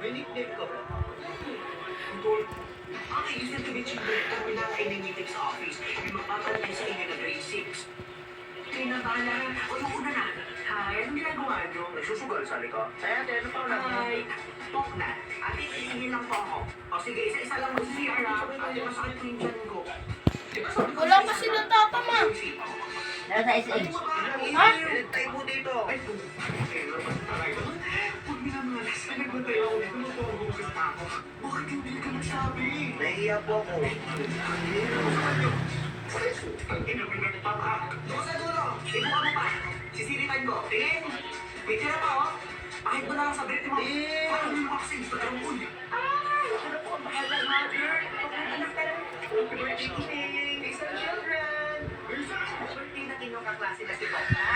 May nickname ka ba? Tol, ang isang gabi children ang pinakain ng meeting sa office. May mapapalagay sa inyo na grade 6. Pinabala. O yung una na. Hi, anong ginagawa nyo? Nagsusugal sa liko. Ay, ate, ano pa ulan mo? Hi, talk na. Ate, iingin lang po ako. O sige, isa-isa lang mag-CR ha. Ate, masakit po yung tiyan ko. Diba sabi ko Wala pa silang tata, ma. Nasa SA. Ha? Tayo mo dito. Ay, pag minamalas, nagmatay ako dito, magpapagbukas pa ako. Bakit hindi ka nagsabi? Nahiya po ako. Inamin na papa. Doon sa dulo, ibuka mo pa. Sisilitan ko. Tingin. May tira pa, oh. Kahit mo na lang sa break mo. Parang yung vaccine sa karangkul. Ay, ano po ang bahala, mother? Anak ka lang. Happy birthday, King. Isang children. Birthday na kinuha kaklase na si Pop, ha?